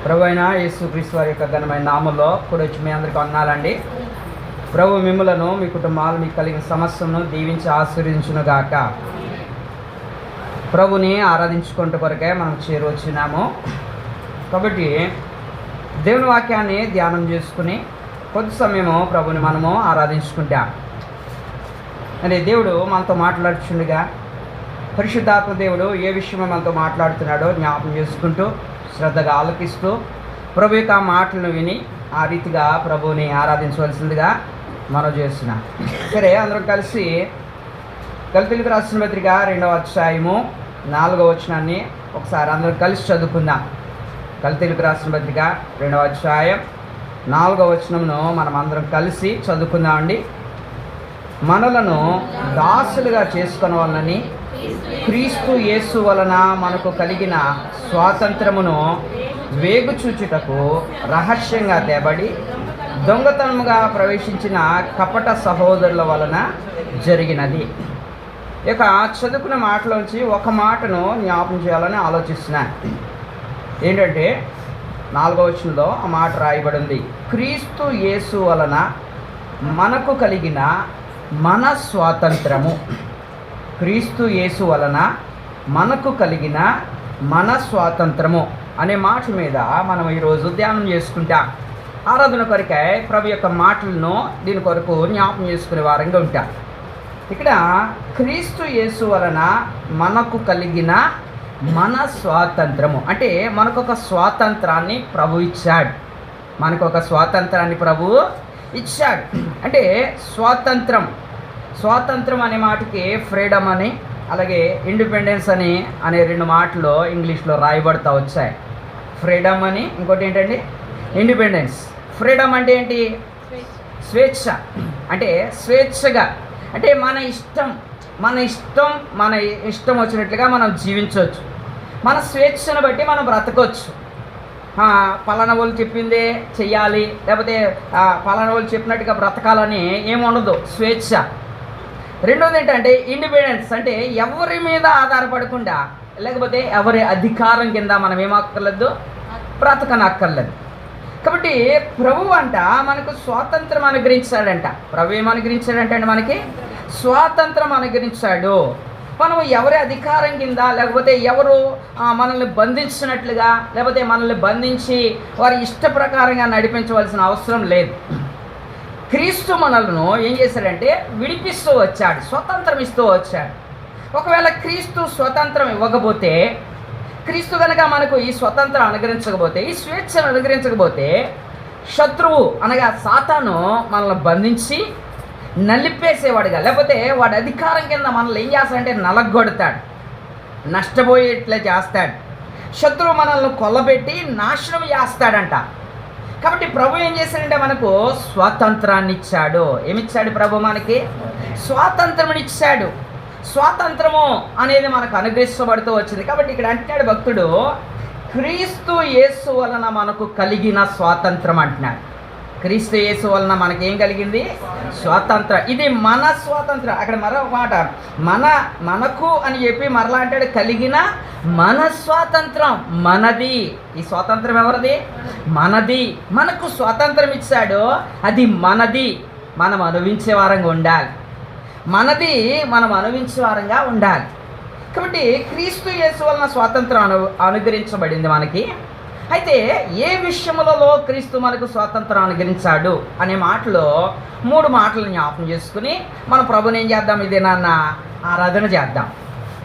ప్రభువైన యేసుక్రీస్తు వారి యొక్క ఘనమైన నామంలో కూడా వచ్చి మీ అందరికీ వందనాలండి. ప్రభు మిమ్ములను, మీ కుటుంబాలు, మీకు కలిగిన సమస్యలను దీవించి ఆశీర్వదించునుగాక. ప్రభుని ఆరాధించుకుంటూ కొరకే మనం చేరువచ్చినాము. కాబట్టి దేవుని వాక్యాన్ని ధ్యానం చేసుకుని కొద్ది సమయము ప్రభుని మనము ఆరాధించుకుంటాం. అదే దేవుడు మనతో మాట్లాడుచుండగా పరిశుద్ధాత్మ దేవుడు ఏ విషయమో మనతో మాట్లాడుతున్నాడో జ్ఞాపకం చేసుకుంటూ శ్రద్ధగా ఆలకిస్తూ ప్రభు యొక్క మాటలను విని ఆ రీతిగా ప్రభుని ఆరాధించవలసిందిగా మనం చేస్తున్నాం. సరే, అందరం కలిసి గలతీయులకు రాసిన పత్రిక 2వ అధ్యాయము 4వ వచనాన్ని ఒకసారి అందరం కలిసి చదువుకుందాం. గలతీయులకు రాసిన పత్రిక 2వ అధ్యాయం 4వ వచనమును మనం అందరం కలిసి చదువుకుందామండి. మనలను దాసులుగా చేసుకొనవలనని క్రీస్తు యేసు వలన మనకు కలిగిన స్వాతంత్రమును వేగుచూచుటకు రహస్యంగా తేబడి దొంగతనముగా ప్రవేశించిన కపట సహోదరుల వలన జరిగినది. ఇక చదువుకున్న మాటలోంచి ఒక మాటను జ్ఞాపకం చేయాలని ఆలోచిస్తున్నాను. ఏంటంటే 4వ వచనంలో ఆ మాట రాయబడింది, క్రీస్తు యేసు వలన మనకు కలిగిన మన స్వాతంత్రము. క్రీస్తు యేసు వలన మనకు కలిగిన మన స్వాతంత్రము అనే మాట మీద మనం ఈరోజు ధ్యానం చేసుకుంటాం. ఆరాధన కొరకై ప్రభు యొక్క మాటలను దీని కొరకు జ్ఞాపకం చేసుకునే వారంగా ఉంటాం. ఇక్కడ క్రీస్తు యేసు వలన మనకు కలిగిన మన స్వాతంత్రము అంటే మనకొక స్వాతంత్రాన్ని ప్రభు ఇచ్చాడు. మనకొక స్వాతంత్రాన్ని ప్రభు ఇచ్చాడు. అంటే స్వాతంత్రం అనే మాటకి ఫ్రీడమ్ అని, అలాగే ఇండిపెండెన్స్ అనే రెండు మాటలు ఇంగ్లీష్లో రాయబడతా వచ్చాయి. ఫ్రీడమ్ అని, ఇంకోటి ఏంటండి ఇండిపెండెన్స్. ఫ్రీడమ్ అంటే ఏంటి? స్వేచ్ఛ. అంటే స్వేచ్ఛగా, అంటే మన ఇష్టం వచ్చినట్లుగా మనం జీవించవచ్చు. మన స్వేచ్ఛను బట్టి మనం బ్రతకొచ్చు. పలానా వాళ్ళు చెప్పిందే చెయ్యాలి, లేకపోతే పలానా వాళ్ళు చెప్పినట్టుగా బ్రతకాలని ఏముండదు, స్వేచ్ఛ. రెండోది ఏంటంటే ఇండిపెండెన్స్. అంటే ఎవరి మీద ఆధారపడకుండా, లేకపోతే ఎవరి అధికారం కింద మనం ఏమక్కర్లేదు, బ్రతకనక్కర్లేదు. కాబట్టి ప్రభు అంట మనకు స్వాతంత్రం అనుగ్రహించాడంట. ప్రభు ఏమనుగ్రహించాడంటే అండి, మనకి స్వాతంత్రం అనుగ్రహించాడు. మనం ఎవరి అధికారం కింద, లేకపోతే ఎవరు మనల్ని బంధించినట్లుగా, లేకపోతే మనల్ని బంధించి వారి ఇష్ట ప్రకారంగా నడిపించవలసిన అవసరం లేదు. క్రీస్తు మనలను ఏం చేశాడంటే విడిపిస్తూ వచ్చాడు, స్వతంత్రం ఇస్తూ వచ్చాడు. ఒకవేళ క్రీస్తు స్వతంత్రం ఇవ్వకపోతే, క్రీస్తు కనుక మనకు ఈ స్వతంత్రం అనుగ్రహించకపోతే, ఈ స్వేచ్ఛను అనుగ్రహించకపోతే, శత్రువు అనగా సాతాను మనల్ని బంధించి నలిపేసేవాడుగా, లేకపోతే వాడి అధికారం కింద మనల్ని ఏం చేస్తాడంటే నలగొడతాడు, నష్టపోయేట్లే చేస్తాడు. శత్రువు మనల్ని కొల్లబెట్టి నాశనం చేస్తాడంట. కాబట్టి ప్రభు ఏం చేశాడంటే మనకు స్వాతంత్రాన్ని ఇచ్చాడు. ఏమిచ్చాడు ప్రభు? మనకి స్వాతంత్రం ఇచ్చాడు. స్వాతంత్రము అనేది మనకు అనుగ్రహించబడుతూ వచ్చింది. కాబట్టి ఇక్కడ అంటున్నాడు భక్తుడు, క్రీస్తు యేసు వలన మనకు కలిగిన స్వాతంత్రం అంటున్నాడు. క్రీస్తు యేసు వలన మనకేం కలిగింది? స్వాతంత్రం. ఇది మన స్వాతంత్రం. అక్కడ మరో మాట మనకు అని చెప్పి మరలా అంటాడు, కలిగిన మన స్వాతంత్రం మనది. ఈ స్వాతంత్రం ఎవరిది? మనది. మనకు స్వాతంత్రం ఇచ్చాడు, అది మనది. మనం అనుభవించే వారంగా ఉండాలి. మనది, మనం అనుభవించే వారంగా ఉండాలి. కాబట్టి క్రీస్తు యేసు వలన స్వాతంత్రం అనుగ్రహించబడింది మనకి. అయితే ఏ విషయములలో క్రీస్తు మనకు స్వాతంత్రం అనుగ్రహించాడు అనే మాటలో 3 మాటలు జ్ఞాపకం చేసుకుని మన ప్రభుని ఏం చేద్దాం? ఇది నాన్న ఆరాధన చేద్దాం.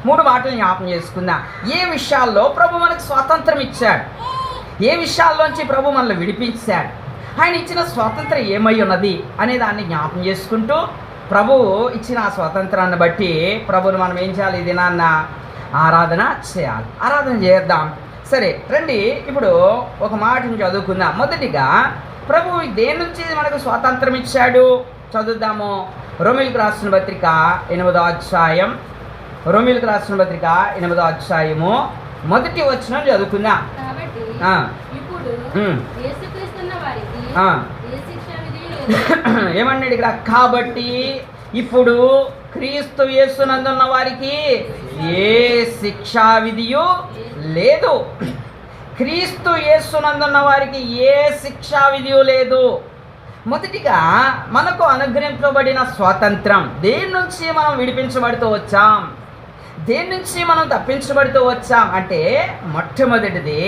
3 మాటలు జ్ఞాపకం చేసుకుందాం. ఏ విషయాల్లో ప్రభు మనకు స్వాతంత్రం ఇచ్చాడు, ఏ విషయాల్లోంచి ప్రభు మనల్ని విడిపించాడు, ఆయన ఇచ్చిన స్వాతంత్రం ఏమై ఉన్నది అనే దాన్ని జ్ఞాపకం చేసుకుంటూ ప్రభువు ఇచ్చిన ఆ స్వాతంత్రాన్ని బట్టి ప్రభుని మనం ఏం చేయాలి? ఇది నాన్న ఆరాధన చేయాలి. ఆరాధన చేద్దాం. సరే రండి, ఇప్పుడు ఒక మాటను చదువుకుందాం. మొదటిగా ప్రభు దేని నుంచి మనకు స్వాతంత్రం ఇచ్చాడు చదువుదాము. రోమీయులకు రాసిన పత్రిక 8వ అధ్యాయం, రోమీయులకు రాసిన పత్రిక 8వ అధ్యాయము 1వ వచనం చదువుకుందాం. ఏమన్నాడు ఇక్కడ? కాబట్టి ఇప్పుడు క్రీస్తు యేసునందున్న వారికి ఏ శిక్షా విధియు లేదు. క్రీస్తు యేసునందున్న వారికి ఏ శిక్షా విధి లేదు. మొదటిగా మనకు అనుగ్రహించబడిన స్వాతంత్రం, దేని నుంచి మనం విడిపించబడుతూ వచ్చాం, దేని నుంచి మనం తప్పించబడుతూ వచ్చాం అంటే మొట్టమొదటిది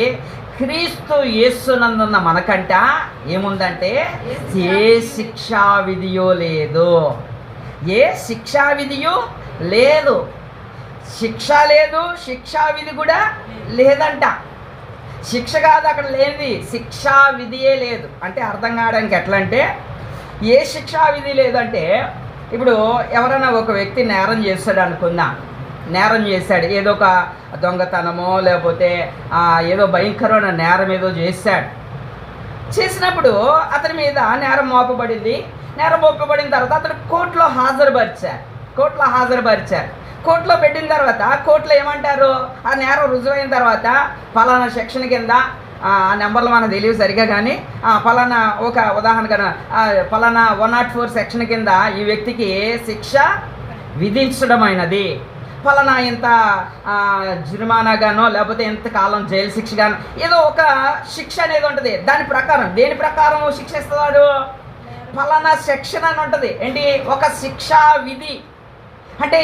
క్రీస్తు యేసునందున్న మనకంట ఏముందంటే ఏ శిక్షా విధియో లేదు. ఏ శిక్షా విధియో లేదు. శిక్ష లేదు, శిక్షా విధి కూడా లేదంట. శిక్ష కాదు అక్కడ లేనిది, శిక్షా విధియే లేదు. అంటే అర్థం కావడానికి ఎట్లా అంటే, ఏ శిక్షా విధి లేదంటే, ఇప్పుడు ఎవరైనా ఒక వ్యక్తి నేరం చేస్తాడు అనుకుందాం. నేరం చేశాడు, ఏదో ఒక దొంగతనమో లేకపోతే ఏదో భయంకరమైన నేరం ఏదో చేసినప్పుడు అతని మీద నేరం మోపబడింది. నేరం మోపబడిన తర్వాత అతను కోర్టులో హాజరుపరిచారు. కోర్టులో పెట్టిన తర్వాత కోర్టులో ఏమంటారు, ఆ నేరం రుజువైన తర్వాత ఫలానా సెక్షన్ కింద ఆ నెంబర్లు మనకు తెలియదు సరిగా, కానీ ఫలానా ఒక ఉదాహరణగా ఫలానా 104 సెక్షన్ కింద ఈ వ్యక్తికి శిక్ష విధించడమైనది. ఫలానా ఇంత జరిమానాగానో లేకపోతే ఎంతకాలం జైలు శిక్ష గానో ఏదో ఒక శిక్ష అనేది ఉంటుంది. దాని ప్రకారం దేని ప్రకారం శిక్ష ఇస్తాడు, ఫలానా సెక్షన్ అని ఉంటుంది. ఏంటి, ఒక శిక్షా విధి. అంటే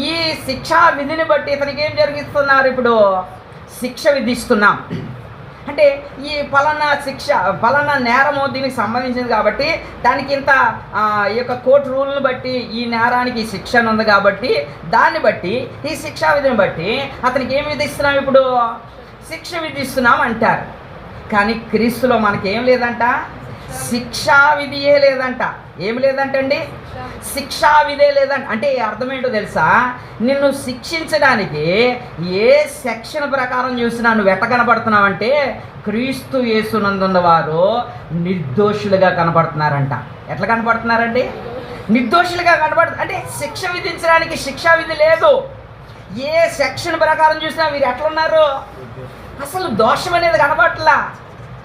ఈ శిక్షా విధిని బట్టి ఇతనికి ఏం జరిగిస్తున్నారు, ఇప్పుడు శిక్ష విధిస్తున్నాం. అంటే ఈ ఫలానా నేరము దీనికి సంబంధించింది కాబట్టి దానికి ఇంత ఈ యొక్క కోర్టు రూల్ని బట్టి ఈ నేరానికి శిక్ష ఉంది కాబట్టి దాన్ని బట్టి ఈ శిక్షా విధిని బట్టి అతనికి ఏం విధిస్తున్నాం, ఇప్పుడు శిక్ష విధిస్తున్నాం అంటారు. కానీ క్రీస్తులో మనకేం లేదంట, శిక్షా విధియే లేదంట. ఏమి లేదంటండి, శిక్షా విధే లేదంట. అంటే అర్థమేంటో తెలుసా, నిన్ను శిక్షించడానికి ఏ సెక్షన్ ప్రకారం చూసినా నువ్వు ఎట్ట కనపడుతున్నావంటే క్రీస్తు యేసునందున్న వారు నిర్దోషులుగా కనపడుతున్నారంట. ఎట్లా కనపడుతున్నారండి, నిర్దోషులుగా అంటే శిక్ష విధించడానికి శిక్షా విధి లేదు. ఏ సెక్షన్ ప్రకారం చూసినా వీరు ఎట్లున్నారు, అసలు దోషం అనేది కనపడట్లా.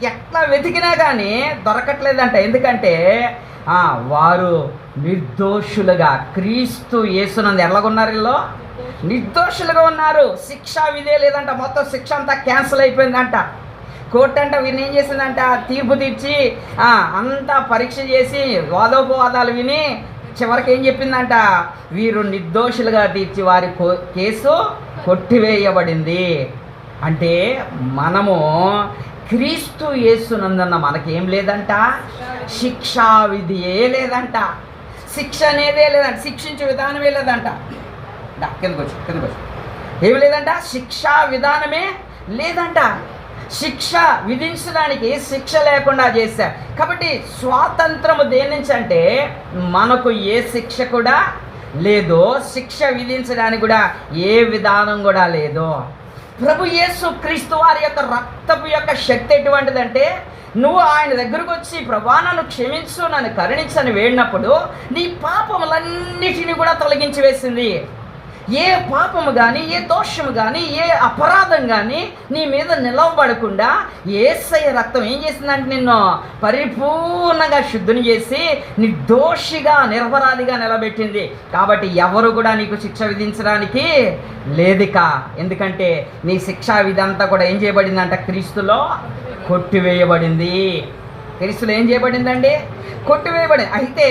ఎట్లా వెతికినా కానీ దొరకట్లేదంట. ఎందుకంటే వారు నిర్దోషులుగా క్రీస్తు యేసునందు ఎలాగున్నారు, వీళ్ళు నిర్దోషులుగా ఉన్నారు. శిక్షా విధే లేదంట. మొత్తం శిక్ష అంతా క్యాన్సిల్ అయిపోయిందంట. కోర్టు అంట వీరిని ఏం చేసిందంట, తీర్పు తీర్చి అంతా పరీక్ష చేసి వాదోపవాదాలు విని చివరికి ఏం చెప్పిందంట, వీరు నిర్దోషులుగా తీర్చి వారి కేసు కొట్టివేయబడింది. అంటే మనము క్రీస్తు యేసునందున్న మనకేం లేదంట, శిక్షా విధియే లేదంట, శిక్ష అనేదే లేదంట, శిక్షించే విధానమే లేదంట. కిందకొచ్చు ఏమి లేదంట, శిక్షా విధానమే లేదంట. శిక్ష విధించడానికి శిక్ష లేకుండా చేశారు. కాబట్టి స్వాతంత్రము దేని నుంచి అంటే మనకు ఏ శిక్ష కూడా లేదు, శిక్ష విధించడానికి కూడా ఏ విధానం కూడా లేదు. ప్రభు యేసు క్రీస్తు వారి యొక్క రక్తపు యొక్క శక్తి ఎటువంటిదంటే, నువ్వు ఆయన దగ్గరకు వచ్చి ప్రభా నన్ను క్షమించు, నన్ను కరుణించని వేడినప్పుడు నీ పాపములన్నిటినీ కూడా తొలగించి వేసింది. ఏ పాపము కానీ, ఏ దోషము కానీ, ఏ అపరాధం కానీ నీ మీద నిలవబడకుండా యేసయ్య రక్తం ఏం చేసిందంటే నిన్ను పరిపూర్ణంగా శుద్ధిని చేసి నిర్దోషిగా నిరపరాధిగా నిలబెట్టింది. కాబట్టి ఎవరు కూడా నీకు శిక్ష విధించడానికి లేదిక. ఎందుకంటే నీ శిక్షా విధి అంతా కూడా ఏం చేయబడిందంట, క్రీస్తులో కొట్టివేయబడింది. క్రీస్తులో ఏం చేయబడిందండి, కొట్టివేయబడింది. అయితే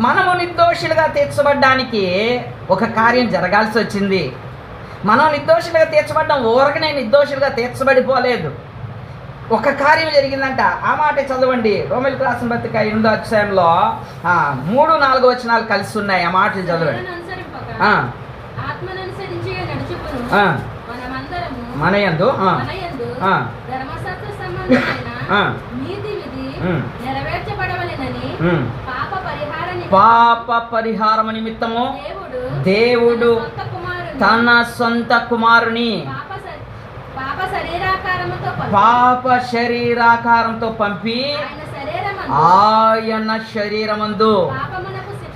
మనము నిర్దోషులుగా తీర్చబడ్డానికి ఒక కార్యం జరగాల్సి వచ్చింది. మనం నిర్దోషులుగా తీర్చబడ్డాం, ఊరకనే నిర్దోషులుగా తీర్చబడిపోలేదు. ఒక కార్యం జరిగిందంట. ఆ మాట చదవండి, రోమీయులకు రాసిన పత్రిక 8వ అధ్యాయంలో 3-4 వచనాలు కలిసి ఉన్నాయి. ఆ మాటలు చదవండి. మన యందు పాప పరిహారం నిమిత్తము దేవుడు తన సొంత కుమారుని పాప శరీరాకారంతో పంపి ఆయన శరీరమందు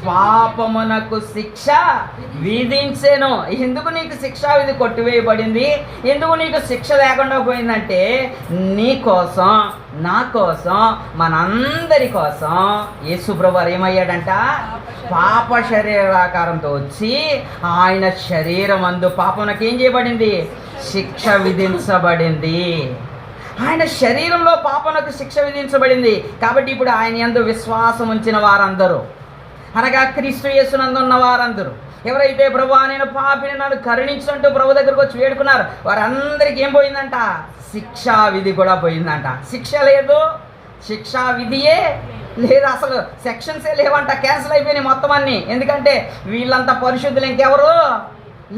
పాపమునకు శిక్ష విధించెను. ఎందుకు నీకు శిక్షా విధి కొట్టివేయబడింది, ఎందుకు నీకు శిక్ష లేకుండా పోయిందంటే నీ కోసం, నా కోసం, మనందరి కోసం యేసుప్రభువు ఏమయ్యాడంట, పాప శరీరాకారంతో వచ్చి ఆయన శరీరం అందు పాపమునకు ఏం చేయబడింది, శిక్ష విధించబడింది. ఆయన శరీరంలో పాపమునకు శిక్ష విధించబడింది. కాబట్టి ఇప్పుడు ఆయన యందు విశ్వాసం ఉంచిన వారందరూ, అనగా క్రీస్తు యేసునందు ఉన్న వారందరూ, ఎవరైతే ప్రభువా నేను పాపిని నన్ను కరుణించినట్టు ప్రభు దగ్గరకు వచ్చి వేడుకున్నారు, వారందరికీ ఏం పోయిందంట? శిక్షా విధి కూడా పోయిందంట. శిక్ష లేదు, శిక్షా విధియే లేదు, అసలు సెక్షన్సే లేవంట, క్యాన్సిల్ అయిపోయినాయి మొత్తం అన్నీ. ఎందుకంటే వీళ్ళంతా పరిశుద్ధులు ఇంకెవరు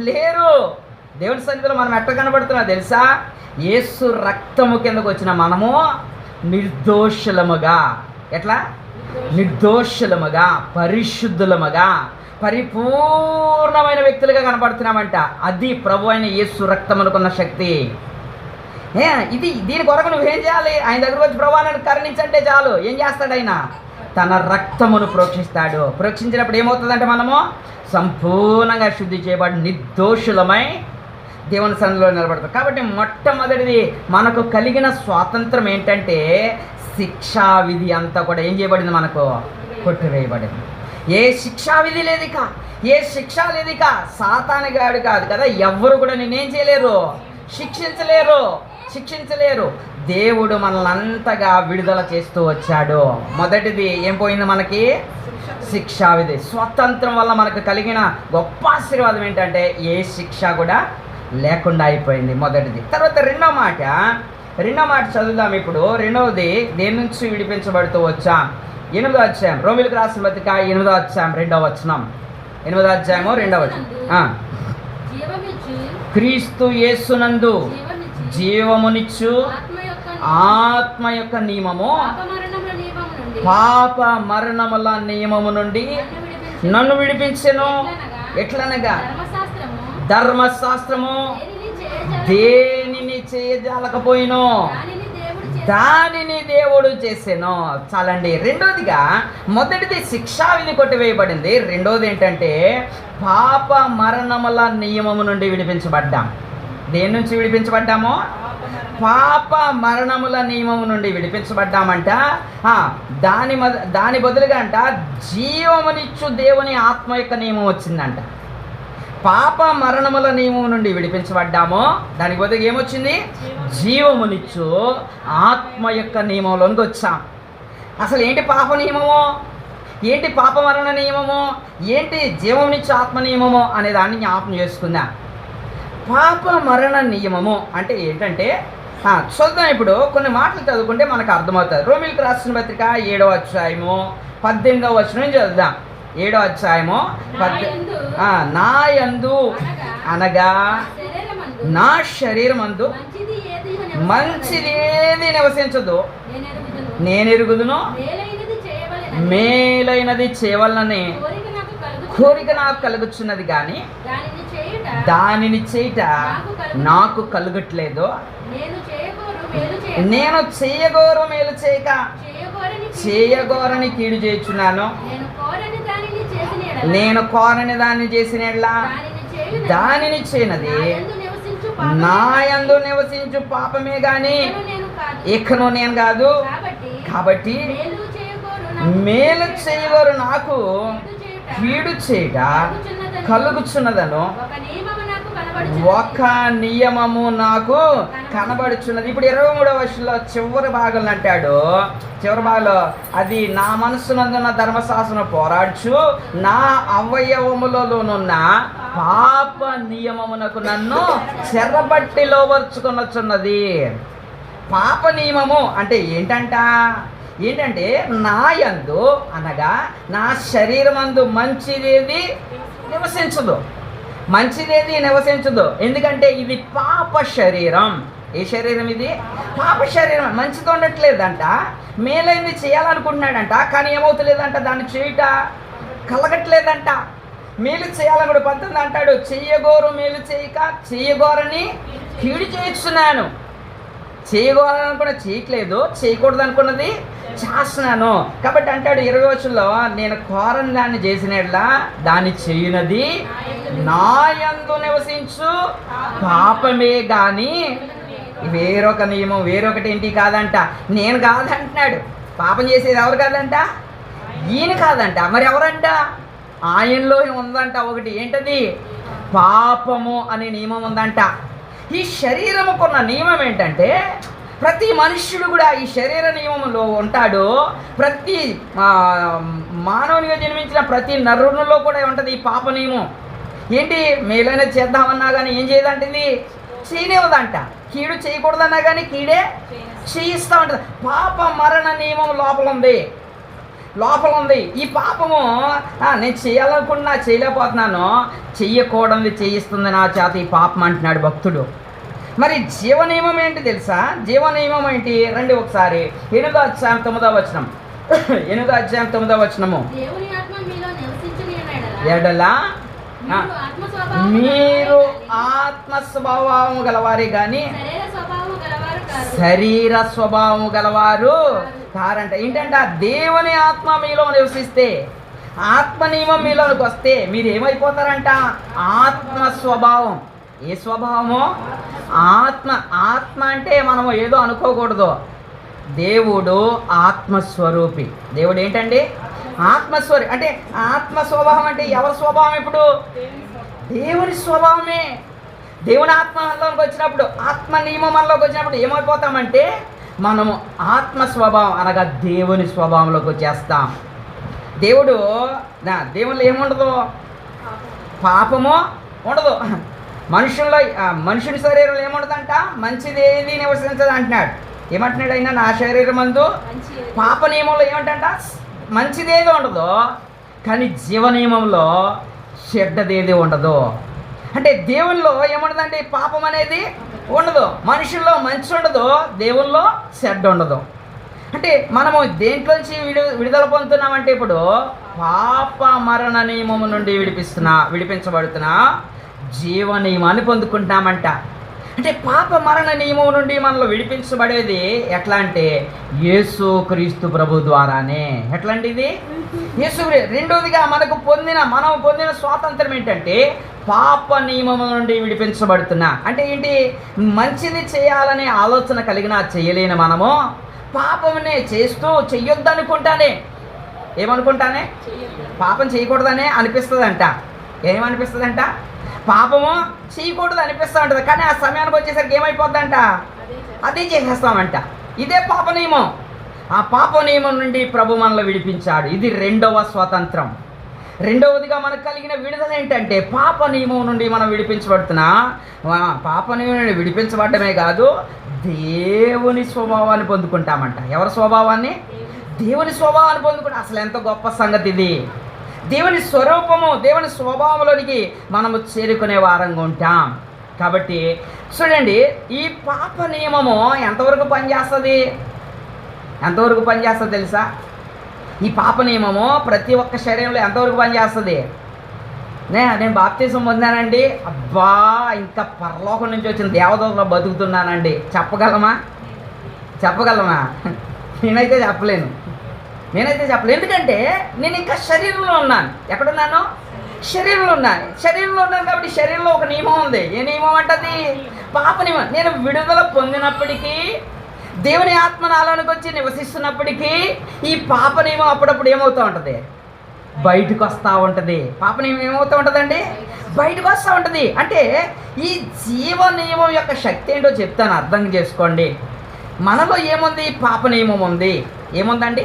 లేరు. దేవుని సన్నిధిలో మనం ఎట్లా కనబడుతున్నా తెలుసా? యేసు రక్తము కిందకు వచ్చిన మనము నిర్దోషులముగా, ఎట్లా నిర్దోషులముగా, పరిశుద్ధులముగా, పరిపూర్ణమైన వ్యక్తులుగా కనబడుతున్నామంట. అది ప్రభు అయిన యేసు రక్తమునకున్న శక్తి. ఇది దీని కొరకు నువ్వేం చేయాలి? ఆయన దగ్గరకు వచ్చి ప్రభువా నన్ను కరుణించంటే చాలు. ఏం చేస్తాడు ఆయన? తన రక్తమును ప్రోక్షిస్తాడు. ప్రోక్షించినప్పుడు ఏమవుతుందంటే మనము సంపూర్ణంగా శుద్ధి చేయబడి నిర్దోషులమై దేవుని సన్నిధిలో నిలబడతాం. కాబట్టి మొట్టమొదటిది మనకు కలిగిన స్వాతంత్రం ఏంటంటే శిక్షా విధి అంతా కూడా ఏం చేయబడింది? మనకు కొట్టివేయబడింది. ఏ శిక్షా విధి లేదు ఇక, ఏ శిక్ష లేదు ఇక. సాతానుగాడు కాదు కదా, ఎవ్వరు కూడా నేనేం చేయలేరు, శిక్షించలేరు. దేవుడు మనల్ని అంతగా విడుదల చేస్తూ వచ్చాడు. మొదటిది ఏం పోయింది? మనకి శిక్షా విధి. స్వతంత్రం వల్ల మనకు కలిగిన గొప్ప ఆశీర్వాదం ఏంటంటే ఏ శిక్ష కూడా లేకుండా అయిపోయింది, మొదటిది. తర్వాత రెండో మాట చదువుదాం ఇప్పుడు. రెండవది దేని నుంచి విడిపించబడుతూ వచ్చాం? 8వ అధ్యాయం, రోమిలకు రాసిన పత్రిక 8వ అధ్యాయం 2వ వచనం. 8వ అధ్యాయము 2వ వచనం. క్రీస్తు యేసునందు జీవమునిచ్చు ఆత్మ యొక్క నియమము పాప మరణముల నియమము నుండి నన్ను విడిపించెను. ఎట్లనగా ధర్మశాస్త్రము దేనిని చేయజాలకపోయినో దానిని దేవుడు చేసెను. చాలండి. రెండోదిగా, మొదటిది శిక్షా విధి కొట్టివేయబడింది. రెండోది ఏంటంటే పాప మరణముల నియమము నుండి విడిపించబడ్డాం. దేని నుంచి విడిపించబడ్డామో? పాప మరణముల నియమము నుండి విడిపించబడ్డామంట. దాని బదులుగా అంట జీవమునిచ్చు దేవుని ఆత్మ యొక్క నియమం వచ్చిందంట. పాప మరణముల నియమం నుండి విడిపించబడ్డామో దానికి బదులుగా ఏమొచ్చింది? జీవమునిచ్చు ఆత్మ యొక్క నియమంలోనికి వచ్చాం. అసలు ఏంటి పాప నియమము, ఏంటి పాప మరణ నియమము, ఏంటి జీవమునిచ్చు ఆత్మ నియమము అనే దాన్ని జ్ఞాపకం చేసుకుందాం. పాప మరణ నియమము అంటే ఏంటంటే చూద్దాం. ఇప్పుడు కొన్ని మాటలు చదువుకుంటే మనకు అర్థమవుతుంది. రోమిలకు రాసిన పత్రిక 7వ అధ్యాయము 18వ వచనం చదువుదాం. 7వ అధ్యాయము నా యందు అనగా నా శరీరమందు మంచిది ఏది నివసించదు నేను ఎరుగుదును, మేలైనది చేయవలనని కోరిక నాకు కలుగుచున్నది కానీ దానిని చేయుట నాకు కలుగట్లేదు. నేను చేయగోరు మేలు చేయక చేయగోరని కీడు చేయుచున్నాను. నేను కోరని దాన్ని చేసిన దానిని చేయనది నా యందు నివసించు పాపమే గాని ఇకను నేను కాదు. కాబట్టి మేలు చేయగోరు నాకు కీడు చేయట కలుగుచున్నదను ఒక నియమము నాకు కనబడుచున్నది. ఇప్పుడు 23వ వచనంలో చివరి భాగంలో అంటాడు, చివరి భాగంలో అది నా మనస్సునందున్న ధర్మశాస్త్రం పోరాడుచు నా అవయవములలోనున్న పాప నియమమునకు నన్ను చెరబట్టి లోబర్చుకొనొచ్చున్నది. పాప నియమము అంటే ఏంటంటే నా యందు అనగా నా శరీరమందు మంచిదేది నివసించదు. ఎందుకంటే ఇది పాప శరీరం. ఏ శరీరం ఇది? పాప శరీరం. మంచిగా ఉండట్లేదంట, మేలైంది చేయాలనుకుంటున్నాడంట, కానీ ఏమవుతలేదంట, దాన్ని చేయుట కలగట్లేదంట. మేలు చేయాలని కూడా పద్ధతి అంటాడు, చెయ్యగోరు మేలు చేయక చెయ్యగోరని కీడు చేస్తున్నాను. చేయగోరనుకున్న చేయట్లేదు, చేయకూడదు అనుకున్నది చేస్తున్నాను. కాబట్టి అంటాడు 20వ వచనంలో నేను కోరని దాన్ని చేసినట్లా దాన్ని చేయునది నా యందు నివసించు పాపమే గాని వేరొక నియమం వేరొకటి ఏంటి కాదంట. నేను కాదంటున్నాడు. పాపం చేసేది ఎవరు కాదంట? ఈయన కాదంట. మరి ఎవరంట? ఆయనలో ఉందంట ఒకటి. ఏంటది? పాపము అనే నియమం ఉందంట. ఈ శరీరముకున్న నియమం ఏంటంటే ప్రతి మనుష్యుడు కూడా ఈ శరీర నియమంలో ఉంటాడు. ప్రతి మానవునిగా జన్మించిన ప్రతి నరునిలో కూడా ఉంటుంది ఈ పాప నియమం. ఏంటి, మేలైనా చేద్దామన్నా కానీ ఏం చేయదంటుంది, చేయనివ్వదంట. కీడు చేయకూడదన్నా కానీ కీడే చేయిస్తూ ఉంటుంది. పాప మరణ నియమం లోపల ఉంది. ఈ పాపము నేను చేయాలనుకుంటున్నా చేయలేకపోతున్నాను, చెయ్యకూడదు చేయిస్తుంది నా చేత ఈ పాపం అంటున్నాడు భక్తుడు. మరి జీవ నియమం ఏంటి తెలుసా? జీవ నియమం ఏంటి? రండి ఒకసారి 8వ అధ్యాయం 9వ వచనం. 8వ అధ్యాయం 9వ వచనము. ఎడలా మీరు ఆత్మ స్వభావము గలవారే కానీ శరీర స్వభావము గలవారు కారంట. ఏంటంటే దేవుని ఆత్మ మీలో నివసిస్తే, ఆత్మ నియమం మీలోకి వస్తే మీరు ఏమైపోతారంట? ఆత్మ స్వభావం. ఏ స్వభావము? ఆత్మ అంటే మనము ఏదో అనుకోకూడదు. దేవుడు ఆత్మస్వరూపి. దేవుడు ఏంటండి? ఆత్మస్వరూపి. అంటే ఆత్మ స్వభావం అంటే ఎవరి స్వభావం? ఇప్పుడు దేవుని స్వభావమే. దేవుని ఆత్మ మనలోకి వచ్చినప్పుడు, ఆత్మ నియమం మనలోకి వచ్చినప్పుడు ఏమైపోతామంటే మనము ఆత్మ స్వభావం అనగా దేవుని స్వభావంలోకి వచ్చేస్తాం. దేవునిలో ఏముండదు? పాపము ఉండదు. మనుషుని శరీరంలో ఏముండదంట? మంచిది ఏది నివసించదు అంటున్నాడు. ఏమంటున్నాడు అయినా? నా శరీరం మందు పాప నియమంలో ఏమంటంట? మంచిదేది ఉండదు, కానీ జీవ నియమంలో చెడ్డదేది ఉండదు. అంటే దేవుల్లో ఏముండదండి? పాపం అనేది ఉండదు. మనుషుల్లో మంచి ఉండదు, దేవుల్లో చెడ్డ ఉండదు. అంటే మనము దేంట్లోంచి విడుదల పొందుతున్నామంటే ఇప్పుడు పాప మరణ నియమము నుండి విడిపించబడుతున్నా జీవ నియమాన్ని పొందుకుంటామంట. అంటే పాప మరణ నియమం నుండి మనలో విడిపించబడేది ఎట్లా అంటే యేసుక్రీస్తు ప్రభు ద్వారానే. ఎట్లా అంటే ఇది రెండోదిగా మనం పొందిన స్వాతంత్రం ఏంటంటే పాప నియమం నుండి విడిపించబడుతున్నా. అంటే ఏంటి? మంచిది చేయాలనే ఆలోచన కలిగినా చేయలేని మనము పాపమునే చేస్తూ చెయ్యొద్దనుకుంటానే. ఏమనుకుంటానే? పాపం చేయకూడదనే అనిపిస్తుందంట. ఏమనిపిస్తుందంట? పాపము చేయకూడదు అనిపిస్తూ ఉంటుంది. కానీ ఆ సమయానికి వచ్చేసరికి ఏమైపోద్దంట? అదే చేసేస్తామంట. ఇదే పాప నియమం. ఆ పాప నియమం నుండి ప్రభు మనల్ని విడిపించాడు. ఇది రెండవ స్వాతంత్రం. రెండవదిగా మనకు కలిగిన విడుదల ఏంటంటే పాప నియమం నుండి మనం విడిపించబడుతున్నా. పాప నియమం నుండి విడిపించబడమే కాదు, దేవుని స్వభావాన్ని పొందుకుంటామంట. ఎవరి స్వభావాన్ని? దేవుని స్వభావాన్ని పొందుకుంటాం. అసలు ఎంత గొప్ప సంగతి ఇది! దేవుని స్వరూపము, దేవుని స్వభావంలోనికి మనము చేరుకునే వారంగా ఉంటాం. కాబట్టి చూడండి, ఈ పాప నియమము ఎంతవరకు పనిచేస్తుంది తెలుసా? ఈ పాప నియమము ప్రతి ఒక్క శరీరంలో ఎంతవరకు పనిచేస్తుంది? నేను బాప్తిసం పొందానండి, అబ్బా ఇంకా పరలోకం నుంచి వచ్చిన దేవదూతలో బతుకుతున్నానండి చెప్పగలమా? నేనైతే చెప్పలేను. ఎందుకంటే నేను ఇంకా శరీరంలో ఉన్నాను. ఎక్కడున్నాను? శరీరంలో ఉన్నాను కాబట్టి శరీరంలో ఒక నియమం ఉంది. ఏ నియమం అంటది? పాప నియమం. నేను విడుదల పొందినప్పటికీ, దేవుని ఆత్మ నాలోనికి వచ్చి నివసిస్తున్నప్పటికీ ఈ పాప నియమం అప్పుడప్పుడు ఏమవుతూ ఉంటుంది? బయటకు వస్తూ ఉంటుంది. పాప నియమం ఏమవుతూ ఉంటుందండి? బయటకు వస్తూ ఉంటుంది. అంటే ఈ జీవ నియమం యొక్క శక్తి ఏంటో చెప్తాను, అర్థం చేసుకోండి. మనలో ఏముంది? పాప నియమం ఉంది. ఏముందండి?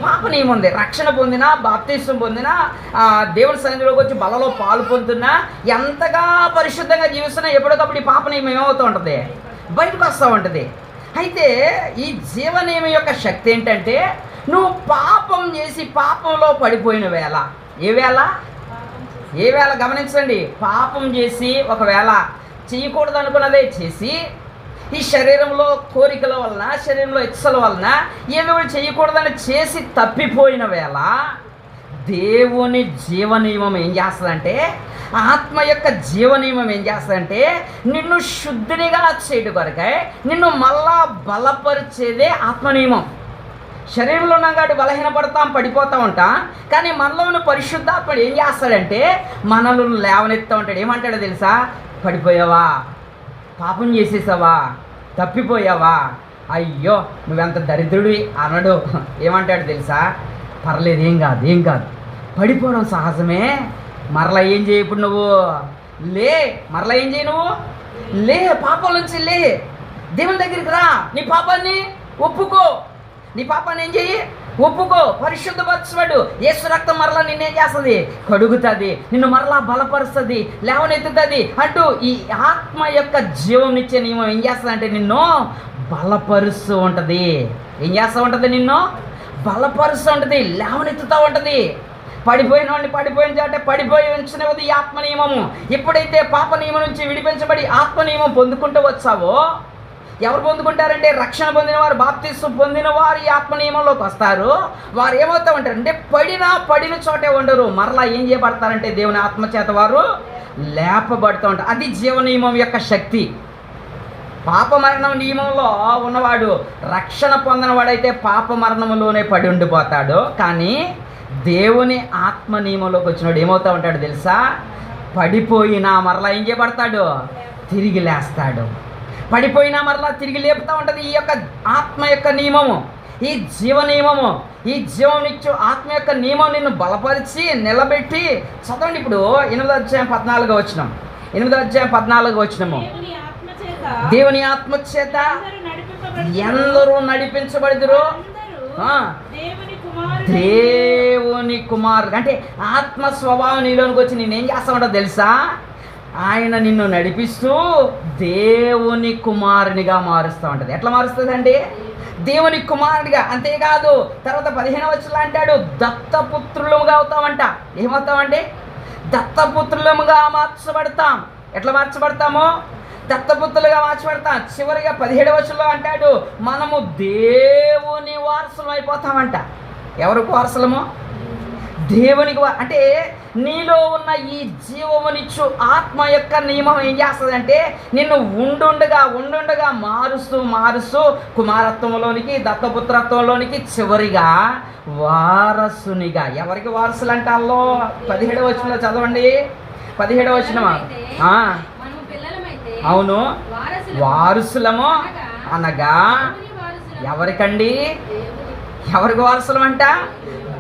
పాప నియమం ఉంది. రక్షణ పొందినా, బాప్తిసం పొందినా, దేవుని సన్నిధిలోకి వచ్చి బలలో పాలు పొందుతున్నా, ఎంతగా పరిశుద్ధంగా జీవిస్తున్నా ఎప్పటికప్పుడు ఈ పాప నియమం ఏమవుతూ ఉంటుంది? బయటకు వస్తూ ఉంటుంది. అయితే ఈ జీవ నియమం యొక్క శక్తి ఏంటంటే నువ్వు పాపం చేసి పాపంలో పడిపోయిన వేళ, ఏ వేళ గమనించండి. పాపం చేసి ఒకవేళ చేయకూడదు అనుకున్నదే చేసి ఈ శరీరంలో కోరికల వలన, శరీరంలో ఇచ్చల వలన ఏదో చేయకూడదని చేసి తప్పిపోయిన వేళ దేవుని జీవ నియమం ఏం చేస్తుందంటే, ఆత్మ యొక్క జీవ నియమం ఏం చేస్తుందంటే నిన్ను శుద్ధినిగా చేయడం కొరకై నిన్ను మళ్ళా బలపరిచేదే ఆత్మ నియమం. శరీరంలో ఉన్నాం కాబట్టి బలహీనపడతాం, పడిపోతూ ఉంటాం. కానీ మనలోని పరిశుద్ధాత్మ ఏం చేస్తాడంటే మనల్ని లేవనెత్తా ఉంటాడు. ఏమంటాడో తెలుసా? పడిపోయావా? పాపం చేసేసావా? తప్పిపోయావా? అయ్యో నువ్వెంత దరిద్రుడివి అనడు. ఏమంటాడు తెలుసా? పర్లేదు, ఏం కాదు, పడిపోవడం సహజమే. మరలా ఏం చేయ, ఇప్పుడు నువ్వు మరలా ఏం చేయి, నువ్వు పాపం నుంచి దేవుని దగ్గరికి రా, నీ పాపాన్ని ఒప్పుకో. నీ పాపాన్ని ఏం చెయ్యి? ఒప్పుకో, పరిశుద్ధపరచబడు. యేసు రక్తం మరలా నిన్నేం చేస్తుంది? కడుగుతుంది, నిన్ను మరలా బలపరుస్తుంది, లేవనెత్తుతుంది అంటూ ఈ ఆత్మ యొక్క జీవం ఇచ్చే నియమం ఏం చేస్తుంది అంటే నిన్ను బలపరుస్తూ ఉంటుంది. ఏం చేస్తూ ఉంటుంది? నిన్ను బలపరుస్తూ ఉంటుంది, లేవనెత్తుతూ ఉంటుంది. పడిపోయిన వాడిని పడిపోయిన చాటే పడిపోయి ఉంచినది ఈ ఆత్మ నియమము. ఎప్పుడైతే పాప నియమం నుంచి విడిపించబడి ఆత్మ నియమం పొందుకుంటూ వచ్చావో, ఎవరు పొందుకుంటారంటే రక్షణ పొందిన వారు, బాప్తిస్మం పొందిన వారు ఈ ఆత్మ నియమంలోకి వస్తారు. వారు ఏమవుతూ ఉంటారంటే పడిన చోటే ఉండరు, మరలా ఏం చేయబడతారంటే దేవుని ఆత్మచేత వారు లేపబడుతూ ఉంటారు. అది జీవ నియమం యొక్క శక్తి. పాప మరణం నియమంలో ఉన్నవాడు రక్షణ పొందిన వాడైతే పాప మరణంలోనే పడి ఉండిపోతాడు. కానీ దేవుని ఆత్మ నియమంలోకి వచ్చినవాడు ఏమవుతూ ఉంటాడు తెలుసా? పడిపోయినా మరలా ఏం చేయబడతాడు? తిరిగి లేస్తాడు. పడిపోయినా మరలా తిరిగి లేపుతూ ఉంటుంది ఈ యొక్క ఆత్మ యొక్క నియమము, ఈ జీవ నియమము. ఈ జీవం ఇచ్చు ఆత్మ యొక్క నియమం నిన్ను బలపరిచి నిలబెట్టి. చదవండి ఇప్పుడు 8వ అధ్యాయం 14వ వచనం. 8వ అధ్యాయం 14వ వచనము. దేవుని ఆత్మ చేత ఎందరూ నడిపించబడుదురు, దేవుని కుమారుడు. అంటే ఆత్మ స్వభావం నీలోనికి వచ్చి నేనేం చేస్తా ఉంటా తెలుసా? ఆయన నిన్ను నడిపిస్తూ దేవుని కుమారునిగా మారుస్తూ ఉంటుంది. ఎట్లా మారుస్తుంది అండి? దేవుని కుమారుడిగా. అంతేకాదు తర్వాత 15వ వచనంలో అంటాడు దత్తపుత్రులుగా అవుతామంట. ఏమవుతామండి? దత్తపుత్రులముగా మార్చబడతాం. ఎట్లా మార్చబడతామో? దత్తపుత్రులుగా మార్చబడతాం. చివరిగా 17వ వచనంలో అంటాడు మనము దేవుని వారసులం అయిపోతామంట. ఎవరికి వారసులము? దేవునికి. అంటే నీలో ఉన్న ఈ జీవమునిచ్చు ఆత్మ యొక్క నియమం ఏం చేస్తుందంటే నిన్ను ఉండుండగా మారుస్తూ కుమారత్వంలోనికి, దత్తపుత్రత్వంలోనికి, చివరిగా వారసునిగా. ఎవరికి వారసులు అంటే అల్లో 17వ వచనంలో చదవండి. 17వ వచనమా? అవును, వారసులము అనగా ఎవరికండి? ఎవరికి వారసులం అంట?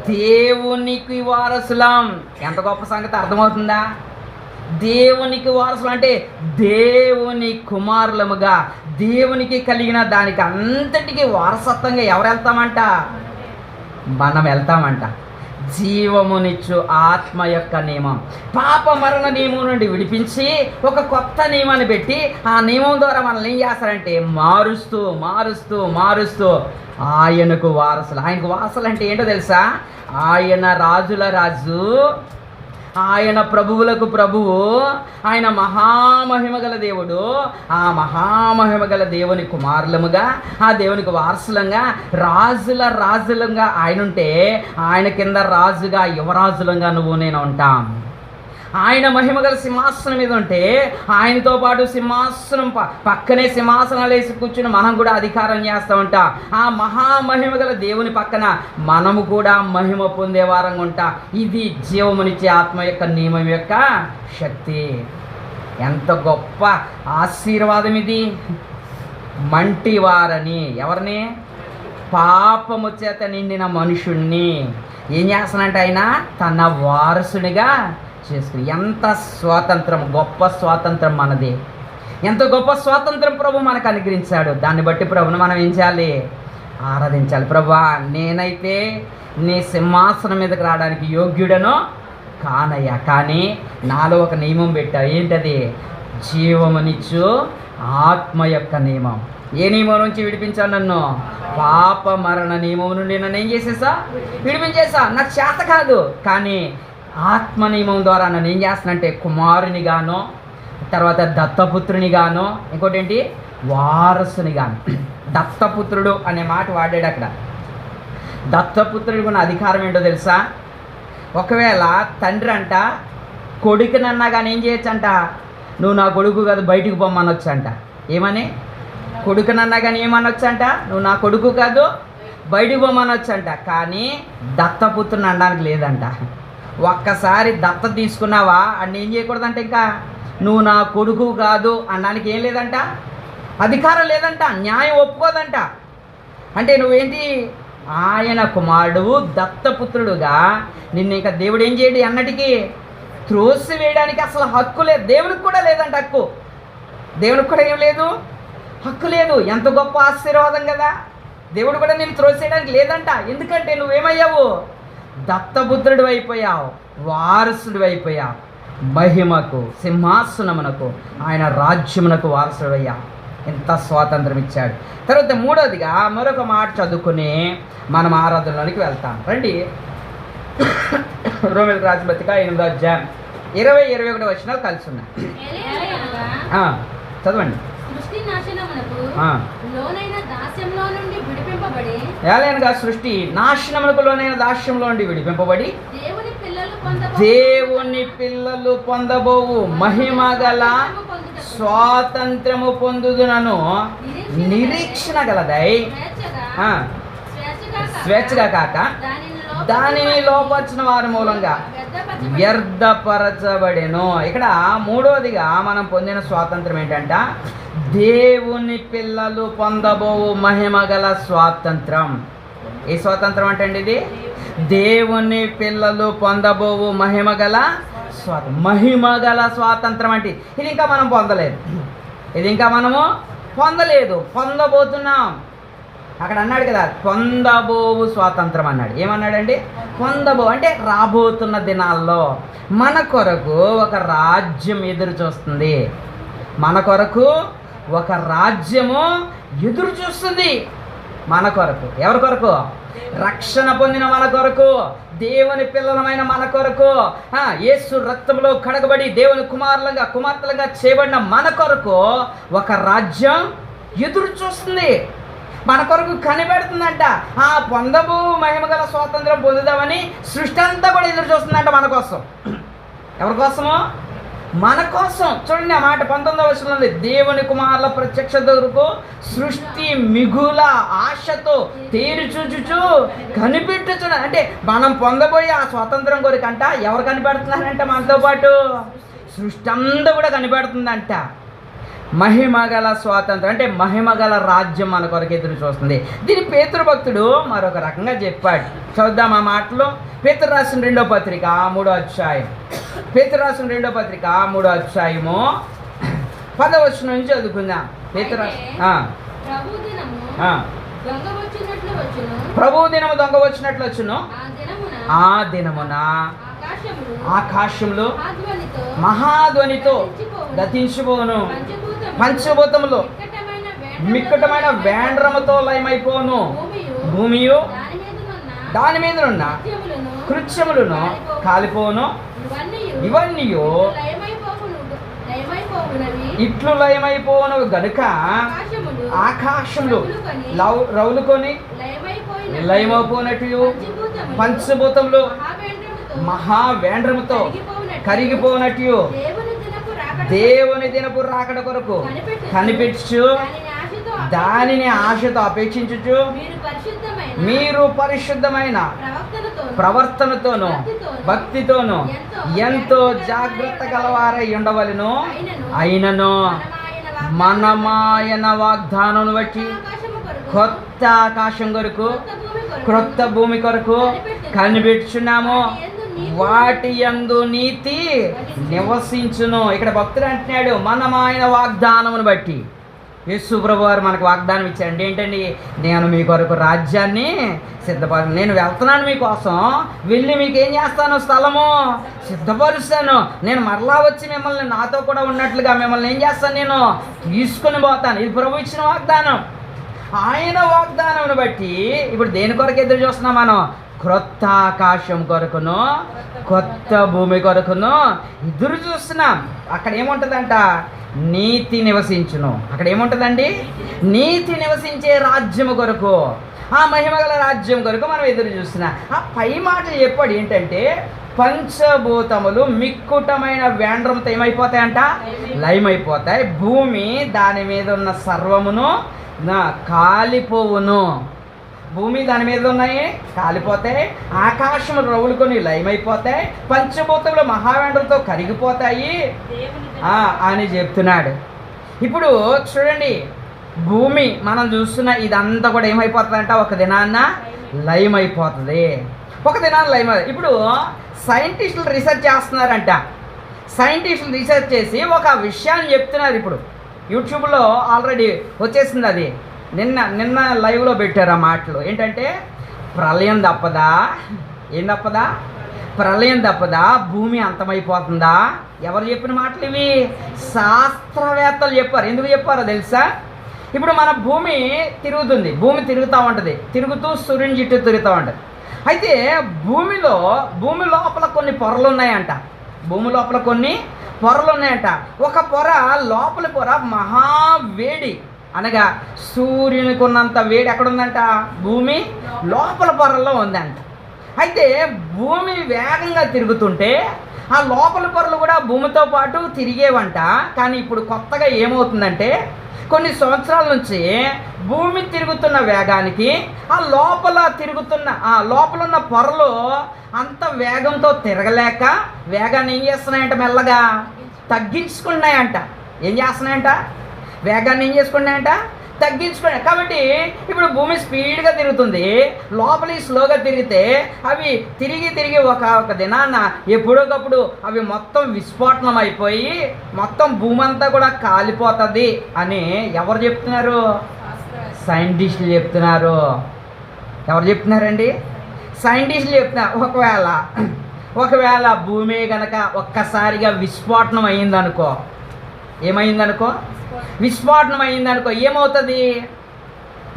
దేవునికి వారసులం. ఎంత గొప్ప సంగతి అర్థమవుతుందా? దేవునికి వారసులు అంటే దేవుని కుమారులముగా, దేవునికి కలిగిన దానికి అంతటికి వారసత్వంగా ఎవరు వెళ్తామంట? మనం వెళ్తామంట. జీవమునిచ్చు ఆత్మ యొక్క నియమం పాప మరణ నియమం నుండి విడిపించి ఒక కొత్త నియమాన్ని పెట్టి ఆ నియమం ద్వారా మనల్ని ఏం చేస్తారంటే మారుస్తూ ఆయనకు వారసులు. ఆయనకు వారసులు అంటే ఏంటో తెలుసా? ఆయన రాజుల రాజు, ఆయన ప్రభువులకు ప్రభువు, ఆయన మహామహిమ గల దేవుడు. ఆ మహామహిమ గల దేవుని కుమారులముగా, ఆ దేవునికి వారసులంగా, రాజులంగా ఆయన ఉంటే ఆయన కింద రాజుగా యువరాజులంగా నువ్వు నేను ఉంటాం. ఆయన మహిమగల సింహాసనం మీద ఉంటే ఆయనతో పాటు సింహాసనం పక్కనే సింహాసనాలు వేసి కూర్చుని మనం కూడా అధికారం చేస్తూ ఉంటాం. ఆ మహామహిమగల దేవుని పక్కన మనము కూడా మహిమ పొందే వారంగా ఉంటాం. ఇది జీవమునిచ్చే ఆత్మ యొక్క నియమం యొక్క శక్తి. ఎంత గొప్ప ఆశీర్వాదం ఇది! మంటివారని, ఎవరిని? పాపము చేత నిండిన మనుషుణ్ణి ఏం చేస్తానంటే ఆయన తన వారసునిగా చేసుకుని. ఎంత స్వాతంత్రం, గొప్ప స్వాతంత్రం మనది. ఎంత గొప్ప స్వాతంత్రం ప్రభు మనకు అనుగ్రహించాడు. దాన్ని బట్టి ప్రభుని మనం ఏం చేయాలి? ఆరాధించాలి. ప్రభువా, నేనైతే నీ సింహాసనం మీదకి రావడానికి యోగ్యుడనో కానయ్యా, కానీ నాలో ఒక నియమం పెట్టావు. ఏంటది? జీవమునిచ్చు ఆత్మ యొక్క నియమం. ఏ నియమం నుంచి విడిపించావు నన్ను? పాప మరణ నియమం నుండి నన్ను ఏం చేసేసా? విడిపించేసా. నాకు చేత కాదు, కానీ ఆత్మ నియమం ద్వారా నన్ను ఏం చేస్తానంటే కుమారునిగానో, తర్వాత దత్తపుత్రునిగానో, ఇంకోటి ఏంటి? వారసునిగాను. దత్తపుత్రుడు అనే మాట వాడాడు అక్కడ. దత్తపుత్రుడికి ఉన్న అధికారం ఏంటో తెలుసా? ఒకవేళ తండ్రి అంట కొడుకునన్నా కానీ ఏం చేయొచ్చంట? నువ్వు నా కొడుకు కాదు, బయటికి పొమ్మనొచ్చంట. ఏమని? కొడుకునన్నా కానీ ఏమనొచ్చంట? నువ్వు నా కొడుకు కాదు, బయటికి పొమ్మనొచ్చంట. కానీ దత్తపుత్రుని అనడానికి లేదంట. ఒక్కసారి దత్త తీసుకున్నావా అన్ని ఏం చేయకూడదంట. ఇంకా నువ్వు నా కొడుకు కాదు అనడానికి ఏం లేదంట, అధికారం లేదంట, న్యాయం ఒప్పుకోదంట. అంటే నువ్వేంటి? ఆయన కుమారుడు, దత్తపుత్రుడుగా నిన్ను ఇంకా దేవుడు ఏం చేయడు అన్నటికీ త్రోసి వేయడానికి అసలు హక్కు లేదు. దేవునికి కూడా లేదంట హక్కు. దేవునికి కూడా ఏం లేదు, హక్కు లేదు. ఎంత గొప్ప ఆశీర్వాదం కదా! దేవుడు కూడా నేను త్రోసేయడానికి లేదంట. ఎందుకంటే నువ్వేమయ్యావు? దత్తపుత్రుడు అయిపోయావు, వారసుడు అయిపోయావు. మహిమకు, సింహాసనమునకు, ఆయన రాజ్యమునకు వారసుడు అయ్యావు. ఎంత స్వాతంత్రం ఇచ్చాడు. తర్వాత మూడవదిగా మరొక మాట చదువుకుని మనం ఆరాధనలోనికి వెళ్తాం. రండి, రోమీయులకు రాసిన పత్రిక 8వ అధ్యాయం 20-21 వచనాలు కలిసి ఉన్నాయి. చదవండి. ఏలయనగా సృష్టి నాశనమునకు లోనైన దాస్యంలో నుండి విడిపింపబడి దేవుని పిల్లలు పొందబోవు మహిమ గల స్వాతంత్రము పొందుదునను నిరీక్షణ గలదై స్వేచ్ఛగా కాక దానిని లోపర్చిన వారి మూలంగా వ్యర్థపరచబడెను. ఇక్కడ మూడవదిగా మనం పొందిన స్వాతంత్రం ఏంటంట? దేవుని పిల్లలు పొందబోవు మహిమ గల స్వాతంత్రం. ఏ స్వాతంత్రం అంటే అండి ఇది? దేవుని పిల్లలు పొందబోవు మహిమ గల స్వాతంత్రం అంటే ఇది ఇంకా మనం పొందలేదు. ఇది ఇంకా మనము పొందలేదు, పొందబోతున్నాం. అక్కడ అన్నాడు కదా, పొందబోవు స్వాతంత్రం అన్నాడు. ఏమన్నాడండి? పొందబో అంటే రాబోతున్న దినాల్లో మన కొరకు ఒక రాజ్యం ఎదురు చూస్తుంది. మన కొరకు ఒక రాజ్యము ఎదురు చూస్తుంది. మన కొరకు. ఎవరి కొరకు? రక్షణ పొందిన మన కొరకు, దేవుని పిల్లలమైన మన కొరకు, యేసు రక్తంలో కడగబడి దేవుని కుమార్తెలుగా చేయబడిన మన కొరకు ఒక రాజ్యం ఎదురు చూస్తుంది. మన కొరకు కనిపెడుతుందంట. పొందబో మహిమగల స్వాతంత్రం పొందుదామని సృష్టి అంతా కూడా ఎదురు చూస్తుందంట మన కోసం. ఎవరి కోసము? మన కోసం. చూడండి ఆ మాట 19వ వచనంలో ఉంది. దేవుని కుమారుల ప్రత్యక్షత కొరకు సృష్టి మిగుల ఆశతో తేరి చూచుచు కనిపెట్టుచు. అంటే మనం పొందబోయే ఆ స్వాతంత్రం కొరకంట ఎవరు కనిపెడుతున్నారంట? మనతో పాటు సృష్టి అంతా కూడా కనిపెడుతుందంట. మహిమగల స్వాతంత్రం అంటే మహిమగల రాజ్యం మన కొరకు ఎదురు చూస్తుంది. దీని పేతురు భక్తుడు మరొక రకంగా చెప్పాడు. చూద్దాం ఆ మాటలో. పేతురు రాసిన 2వ పత్రిక 3వ అధ్యాయం. పేతురు రాసిన 2వ పత్రిక 3వ అధ్యాయము 10వ వచనం నుంచి చదువుకుందాం. పేతురు ప్రభు దినము దొంగ వచ్చినట్లు వచ్చును. ఆ దినమున ఆకాశంలో మహాధ్వనితో గతించిపోను, పంచభూతములు మిక్కటమైన వేండ్రముతో లయమైపోను, భూమియు దాని మీద ఉన్న కృత్యములను కాలిపోను. ఇవన్నీ ఇట్లు లయమైపోను గనుక ఆకాశములు రౌలుకొని లయమైపోనట్టు పంచభూతములు మహావేండ్రముతో కరిగిపోనట్టు దేవుని దినపు రాకడ కొరకు కనిపెట్టు దానిని ఆశతో అపేక్షించుచు మీరు పరిశుద్ధమైన ప్రవర్తనతోనూ భక్తితోనూ ఎంతో జాగ్రత్త గలవారై ఉండవలెను. అయినను మనమాయన వాగ్దానం బట్టి కొత్త ఆకాశం కొరకు క్రొత్త భూమి కొరకు కనిపెట్టుచున్నాము. వాటి యందు నీతి నివసించును. ఇక్కడ భక్తుడు అంటున్నాడు, మనం ఆయన వాగ్దానమును బట్టి. యేసు ప్రభు వారు మనకు వాగ్దానం ఇచ్చారండి. ఏంటండి? నేను మీ కొరకు రాజ్యాన్ని సిద్ధపరు, నేను వెళ్తున్నాను మీకోసం, వెళ్ళి మీకు ఏం చేస్తాను? స్థలము సిద్ధపరుస్తాను. నేను మరలా వచ్చి మిమ్మల్ని నాతో కూడా ఉన్నట్లుగా మిమ్మల్ని ఏం చేస్తాను? నేను తీసుకుని పోతాను. ఇది ప్రభు ఇచ్చిన వాగ్దానం. ఆయన వాగ్దానమును బట్టి ఇప్పుడు దేని కొరకు ఎదురు చూస్తున్నాం మనం? క్రొత్త ఆకాశం కొరకును కొత్త భూమి కొరకును ఎదురు చూస్తున్నాం. అక్కడ ఏముంటుందంట? నీతి నివసించును. అక్కడ ఏముంటుందండి? నీతి నివసించే రాజ్యము కొరకు, ఆ మహిమగల రాజ్యం కొరకు మనం ఎదురు చూస్తున్నాం. ఆ పై మాట చెప్పాడు ఏంటంటే, పంచభూతములు మిక్కుటమైన వేండ్రంతో ఏమైపోతాయంట? లయమైపోతాయి. భూమి దాని మీద ఉన్న సర్వమును కాలిపోవును. భూమి దాని మీద ఉన్నాయి కాలిపోతాయి, ఆకాశము రవులుకొని లయమైపోతాయి, పంచభూతములు మహావేండ్రంతో కరిగిపోతాయి అని చెప్తున్నాడు. ఇప్పుడు చూడండి, భూమి మనం చూస్తున్న ఇదంతా కూడా ఏమైపోతుందంట? ఒక దినాన్న లయమైపోతుంది. ఒక దినాన్ని లయమైపోతుంది. ఇప్పుడు సైంటిస్టులు రీసెర్చ్ చేస్తున్నారంట. సైంటిస్టులు రీసెర్చ్ చేసి ఒక విషయాన్ని చెప్తున్నారు. ఇప్పుడు యూట్యూబ్లో ఆల్రెడీ వచ్చేసింది అది. నిన్న లైవ్లో పెట్టారు ఆ మాటలు. ఏంటంటే ప్రళయం తప్పదా? ఏం తప్పదా? ప్రళయం తప్పదా? భూమి అంతమైపోతుందా? ఎవరు చెప్పిన మాటలు ఇవి? శాస్త్రవేత్తలు చెప్పారు. ఎందుకు చెప్పారో తెలుసా? ఇప్పుడు మన భూమి తిరుగుతుంది, భూమి తిరుగుతూ ఉంటుంది, తిరుగుతూ సూర్యుని చుట్టూ తిరుగుతూ ఉంటుంది. అయితే భూమి లోపల కొన్ని పొరలు ఉన్నాయంట. భూమి లోపల కొన్ని పొరలు ఉన్నాయంట. ఒక పొర, లోపల పొర మహావేడి, అనగా సూర్యునికి ఉన్నంత వేడి ఎక్కడుందంట? భూమి లోపల పొరల్లో ఉందంట. అయితే భూమి వేగంగా తిరుగుతుంటే ఆ లోపల పొరలు కూడా భూమితో పాటు తిరిగేవంట. కానీ ఇప్పుడు కొత్తగా ఏమవుతుందంటే, కొన్ని సంవత్సరాల నుంచి భూమి తిరుగుతున్న వేగానికి ఆ లోపల ఉన్న పొరలు అంత వేగంతో తిరగలేక వేగాన్ని ఏం చేస్తున్నాయంట? మెల్లగా తగ్గించుకున్నాయంట. ఏం చేస్తున్నాయంట? వేగాన్ని ఏం చేసుకున్నాయంట? తగ్గించుకున్నాయి. కాబట్టి ఇప్పుడు భూమి స్పీడ్గా తిరుగుతుంది, లోపలి స్లోగా తిరిగితే అవి తిరిగి ఒక దినాన్న ఎప్పుడోకప్పుడు అవి మొత్తం విస్ఫోటనం అయిపోయి మొత్తం భూమి అంతా కూడా కాలిపోతుంది అని ఎవరు చెప్తున్నారు? సైంటిస్టులు చెప్తున్నారు. ఎవరు చెప్తున్నారండి? సైంటిస్టులు చెప్తున్నారు. ఒకవేళ భూమి కనుక ఒక్కసారిగా విస్ఫోటనం అయ్యిందనుకో, ఏమైందనుకో? విస్ఫోటనం అయ్యిందనుకో, ఏమవుతుంది?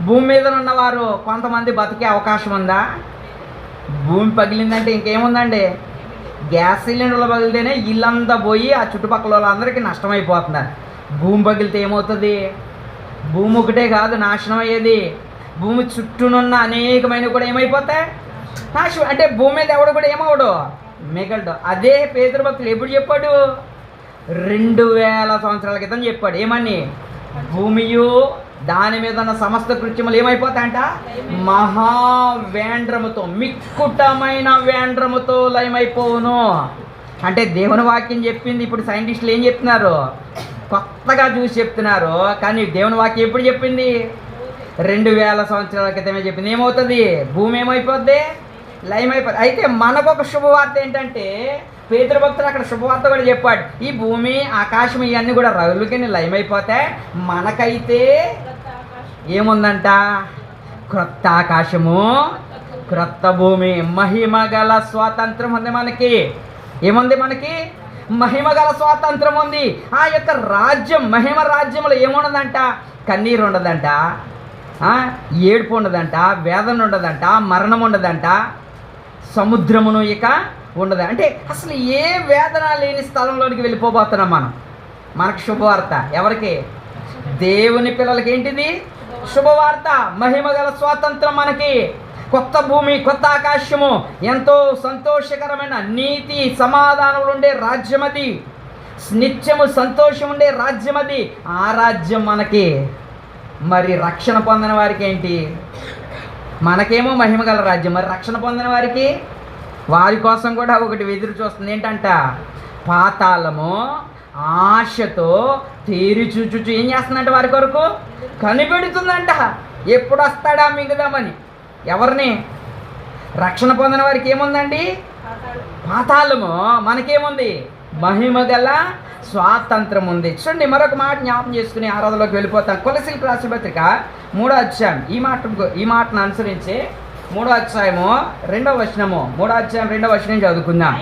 భూమి మీద ఉన్నవారు కొంతమంది బతికే అవకాశం ఉందా? భూమి పగిలిందంటే ఇంకేముందండి? గ్యాస్ సిలిండర్లు పగిలితేనే ఇల్లంతా పోయి ఆ చుట్టుపక్కల వాళ్ళందరికీ నష్టమైపోతున్నారు. భూమి పగిలితే ఏమవుతుంది? భూమి ఒకటే కాదు నాశనం అయ్యేది, భూమి చుట్టూనున్న అనేకమైన కూడా ఏమైపోతాయి? నాశనం. అంటే భూమి మీద ఎవడు కూడా ఏమవడు, మిగలడు. అదే పేతురు భక్తులు ఎప్పుడు చెప్పాడు? 2000 సంవత్సరాల క్రితం చెప్పాడు. ఏమని? భూమియు దాని మీద ఉన్న సమస్త కృత్యములు ఏమైపోతాయంట? మహావేంద్రముతో, మిక్కుటమైన వేంద్రముతో లయమైపోవును. అంటే దేవుని వాక్యం చెప్పింది. ఇప్పుడు సైంటిస్టులు ఏం చెప్తున్నారు? కొత్తగా చూసి చెప్తున్నారు. కానీ దేవుని వాక్యం ఎప్పుడు చెప్పింది? 2000 సంవత్సరాల క్రితమే చెప్పింది. ఏమవుతుంది? భూమి ఏమైపోద్ది? లయమైపోద్ది. అయితే మనకొక శుభవార్త ఏంటంటే, పేతురు భక్తుడు అక్కడ శుభవార్త కూడా చెప్పాడు. ఈ భూమి ఆకాశం ఇవన్నీ కూడా రగులుకి లయమైపోతాయి, మనకైతే ఏముందంట? క్రొత్త ఆకాశము, క్రొత్త భూమి, మహిమ గల స్వాతంత్రం ఉంది మనకి. ఏముంది మనకి? మహిమ గల స్వాతంత్రం ఉంది. ఆ యొక్క రాజ్యం, మహిమ రాజ్యంలో ఏముండదంట? కన్నీరు ఉండదంట, ఏడుపు ఉండదంట, వేదన ఉండదంట, మరణం ఉండదంట, సముద్రమును ఇక ఉండదు. అంటే అసలు ఏ వేదన లేని స్థలంలోనికి వెళ్ళిపోబోతున్నాం మనం. మనకు శుభవార్త. ఎవరికి? దేవుని పిల్లలకి. ఏంటిది శుభవార్త? మహిమ గల స్వాతంత్రం మనకి, కొత్త భూమి, కొత్త ఆకాశము, ఎంతో సంతోషకరమైన నీతి సమాధానములు ఉండే రాజ్యం అది, నిత్యము సంతోషం ఉండే రాజ్యం అది. ఆ రాజ్యం మనకి. మరి రక్షణ పొందిన వారికి ఏంటి? మనకేమో మహిమ గల రాజ్యం, మరి రక్షణ పొందిన వారికి, వారి కోసం కూడా ఒకటి ఎదురు చూస్తుంది. ఏంటంట? పాతాళము ఆశతో తేరి చూచు ఏం చేస్తుందంట? వారి కొరకు కనిపెడుతుందంట. ఎప్పుడు వస్తాడా మిగుదామని. ఎవరిని? రక్షణ పొందిన వారికి ఏముందండి? పాతాళము. మనకేముంది? మహిమ గల స్వాతంత్రం ఉంది. చూడండి, మరొక మాట జ్ఞాపం చేసుకుని ఆరాధనలోకి వెళ్ళిపోతాం. కొలసీలకు రాసిన పత్రిక 3వ అధ్యాయం, ఈ మాటను అనుసరించి 3వ అధ్యాయము 2వ వచనము, 3వ అధ్యాయం 2వ వచనం చదువుకుందాం.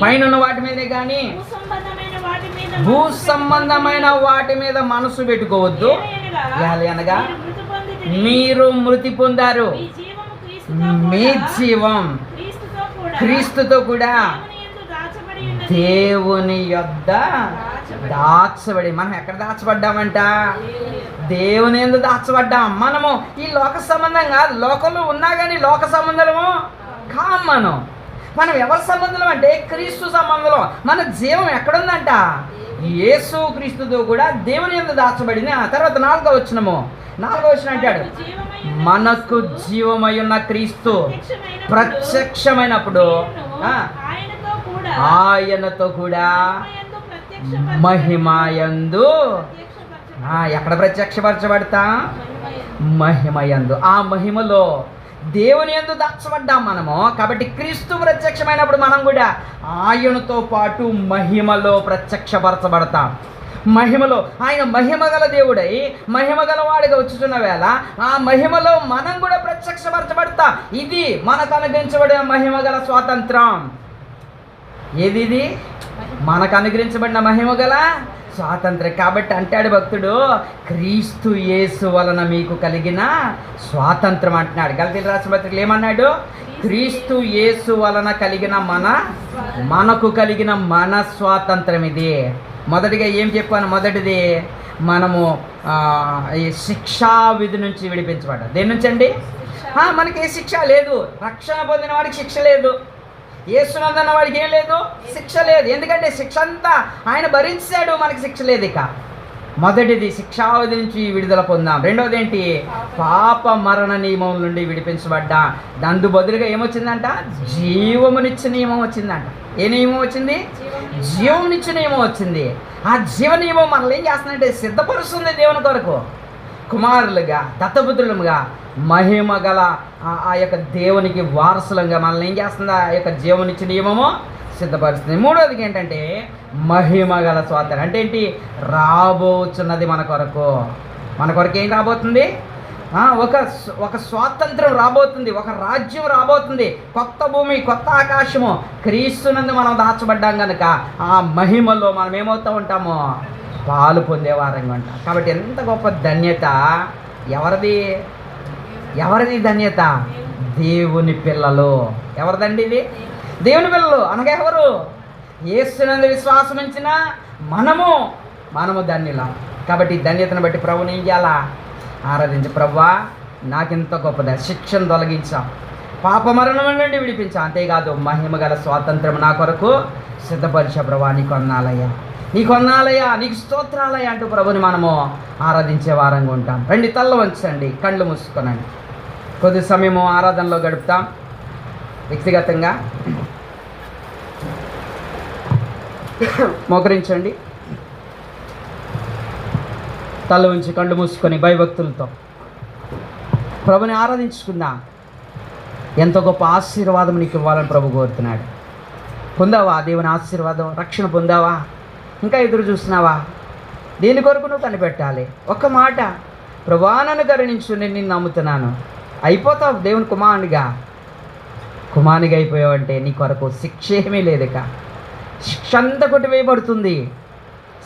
పైన వాటి మీదే కానీ భూ సంబంధమైన వాటి మీద మనసు పెట్టుకోవద్దు. అనగా మీరు మృతి పొందారు, మీ జీవం క్రీస్తుతో కూడా దేవుని యొద్ద దాచబడి. మనం ఎక్కడ దాచబడ్డామంట? దేవుని యందు దాచబడ్డాం. మనము ఈ లోక సంబంధం కాదు, లోకంలో ఉన్నా కానీ లోక సంబంధము కాం. మనం ఎవరి సంబంధం అంటే క్రీస్తు సంబంధం. మన జీవం ఎక్కడుందంట? యేసు క్రీస్తుతో కూడా దేవుని యందు దాచబడింది. ఆ తర్వాత 4వ వచనం అంటాడు, మనకు జీవమై ఉన్న క్రీస్తు ప్రత్యక్షమైనప్పుడు ఆయనతో కూడా మహిమయందు. ఎక్కడ ప్రత్యక్షపరచబడతా? మహిమయందు. ఆ మహిమలో దేవుని యందు దాచబడ్డాం మనము. కాబట్టి క్రీస్తు ప్రత్యక్షమైనప్పుడు మనం కూడా ఆయనతో పాటు మహిమలో ప్రత్యక్షపరచబడతాం. మహిమలో ఆయన మహిమగల దేవుడై మహిమగల వాడిగా వచ్చుతున్న వేళ ఆ మహిమలో మనం కూడా ప్రత్యక్షపరచబడతా. ఇది మనకు అనుగ్రహించబడిన మహిమగల స్వాతంత్రం. ఏది ఇది? మనకు అనుగ్రహించబడిన మహిమగల స్వాతంత్రం. కాబట్టి అంటాడు భక్తుడు, క్రీస్తు యేసు వలన మీకు కలిగిన స్వాతంత్రం అంటున్నాడు. గలతీయులకు రాసిన పత్రికలో ఏమన్నాడు? క్రీస్తు యేసు వలన కలిగిన మనకు కలిగిన మన స్వాతంత్రం ఇది. మొదటిగా ఏం చెప్పాను? మొదటిది మనము ఈ శిక్షా విధి నుంచి విడిపించబడ్డా. దేని నుంచి అండి? మనకి ఏ శిక్ష లేదు. రక్షణ పొందిన వాడికి శిక్ష లేదు. యేసునందన్న వాడికి ఏం లేదు, శిక్ష లేదు. ఎందుకంటే శిక్ష అంతా ఆయన భరించాడు, మనకి శిక్ష లేదు. ఇక మొదటిది శిక్షావిధి నుంచి విడుదల పొందాం. రెండవది ఏంటి? పాప మరణ నియమం నుండి విడిపించబడ్డా. దాని బదులుగా ఏమొచ్చిందంట? జీవమునిచ్చే నియమం వచ్చిందంట. ఏ నియమం వచ్చింది? జీవమునిచ్చే నియమం వచ్చింది. ఆ జీవ నియమం మనల్ని ఏం చేస్తుందంటే సిద్ధపరుస్తుంది దేవుని కొరకు. కుమారులుగా దత్తపుత్రులుగా మహిమ గల ఆ యొక్క దేవునికి వారసులంగా మనల్ని ఏం చేస్తుంది? ఆ యొక్క జీవనిచ్చే నియమము సిద్ధపరుస్తుంది. మూడవది ఏంటంటే మహిమ గల స్వాతంత్రం. అంటే ఏంటి? రాబోతున్నది మన కొరకు. మన కొరకు ఏం రాబోతుంది? ఒక స్వాతంత్రం రాబోతుంది, ఒక రాజ్యం రాబోతుంది, కొత్త భూమి, కొత్త ఆకాశము. క్రీస్తునందు మనం దాచబడ్డాం కనుక ఆ మహిమలో మనం ఏమవుతూ ఉంటామో పాలు పొందేవారంగా ఉంటాం. కాబట్టి ఎంత గొప్ప ధన్యత! ఎవరిది ధన్యత? దేవుని పిల్లలు. ఎవరిదండి ఇది? దేవుని పిల్లలు అనగా ఎవరు? యేసునందు విశ్వాసం ఉంచిన మనము ధన్యులం. కాబట్టి ఈ ధన్యతను బట్టి ప్రభుని ఏం చేయాలా? ఆరాధించు. ప్రభువా, నాకెంత గొప్పదా, శిక్షను తొలగించాం, పాప మరణం నుండి విడిపించాం. అంతేకాదు మహిమ గల స్వాతంత్రం నా కొరకు సిద్ధపరిచా. ప్రభా, నీకు వందనాలయ్యా, నీకు వందనాలయ్యా, నీకు స్తోత్రాలయ్యా అంటూ ప్రభుని మనము ఆరాధించే వారంగా ఉంటాం. రెండు తల్ల వంచండి, కళ్ళు మూసుకోనండి. కొద్ది సమయము ఆరాధనలో గడుపుతాం. వ్యక్తిగతంగా మోకరించండి, తల ఉంచి కళ్ళు మూసుకొని భయభక్తులతో ప్రభుని ఆరాధించుకుందాం. ఎంతో గొప్ప ఆశీర్వాదం నీకు ఇవ్వాలని ప్రభు కోరుతున్నాడు. పొందావా దేవుని ఆశీర్వాదం? రక్షణ పొందావా? ఇంకా ఎదురు చూస్తున్నావా? దేని కొరకు నువ్వు కనిపెట్టాలి? ఒక్క మాట, ప్రభువా నన్ను కరుణించు, నేను నిన్ను నమ్ముతున్నాను. అయిపోతావు దేవుని కుమారునిగా అయిపోయావంటే నీ కొరకు శిక్ష ఏమీ లేదు. ఇక శిక్ష అంతా కొట్టివేయబడుతుంది,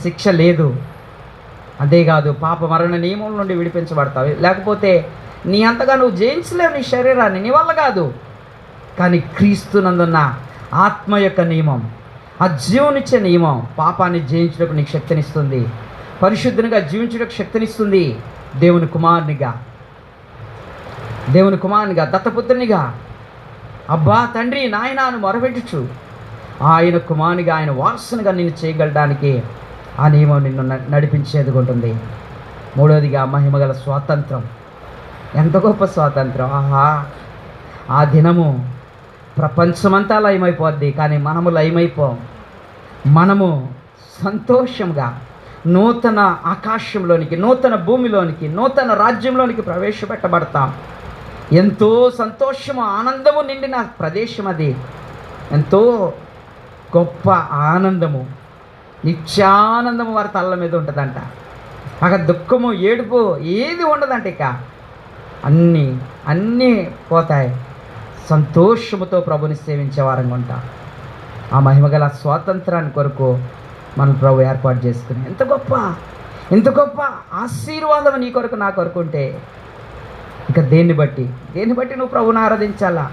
శిక్ష లేదు. అంతేకాదు పాప మరణ నియమం నుండి విడిపించబడతావు. లేకపోతే నీ అంతగా నువ్వు జయించలేవు నీ శరీరాన్ని, నీ వల్ల కాదు. కానీ క్రీస్తునందున్న ఆత్మ యొక్క నియమం, ఆ జీవనిచ్చే నియమం పాపాన్ని జయించుటకు నీకు శక్తినిస్తుంది, పరిశుద్ధునిగా జీవించుటకు శక్తినిస్తుంది. దేవుని కుమారునిగా దత్తపుత్రునిగా అబ్బా తండ్రి నాయనాను మొరపెట్టుచు ఆయన కుమారునిగా, ఆయన వారసునిగా నిన్ను చేయగలడానికి ఆ నియమం నిన్ను నడిపించేది ఉంటుంది. మూడవదిగా మహిమగల స్వాతంత్రం. ఎంత గొప్ప స్వాతంత్రం! ఆ దినము ప్రపంచమంతా లయమైపోద్ది, కానీ మనము లయమైపోం. మనము సంతోషంగా నూతన ఆకాశంలోనికి, నూతన భూమిలోనికి, నూతన రాజ్యంలోనికి ప్రవేశపెట్టబడతాం. ఎంతో సంతోషము, ఆనందము నిండిన ప్రదేశం అది. ఎంతో గొప్ప ఆనందము, నిత్యానందము వారి తల్ల మీద ఉంటుందంట. అక్కడ దుఃఖము, ఏడుపు ఏది ఉండదంట. ఇక అన్నీ పోతాయి. సంతోషముతో ప్రభుని సేవించే వారంగా ఉంటాం. ఆ మహిమగల స్వాతంత్రాన్ని కొరకు మన ప్రభు ఏర్పాటు చేసుకుని ఎంత గొప్ప ఆశీర్వాదం నీ కొరకు నా కొరకు ఉంటే ఇక దేన్ని బట్టి నువ్వు ప్రభుని ఆరాధించాలా?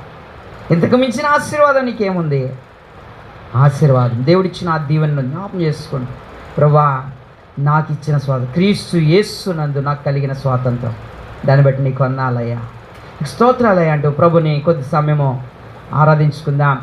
ఇంతకు మించిన ఆశీర్వాదం నీకేముంది? ఆశీర్వాదం దేవుడిచ్చిన ఆ దీవెనను జ్ఞాపం చేసుకోండి. ప్రభువా, నాకు ఇచ్చిన స్వాతంత్రం, క్రీస్తు యేసునందు నాకు కలిగిన స్వాతంత్రం, దాన్ని బట్టి నీకు వందనాలయ్యా, స్తోత్రాలయ్యా అంటూ ప్రభుని కొద్ది సమయము ఆరాధించుకుందాం.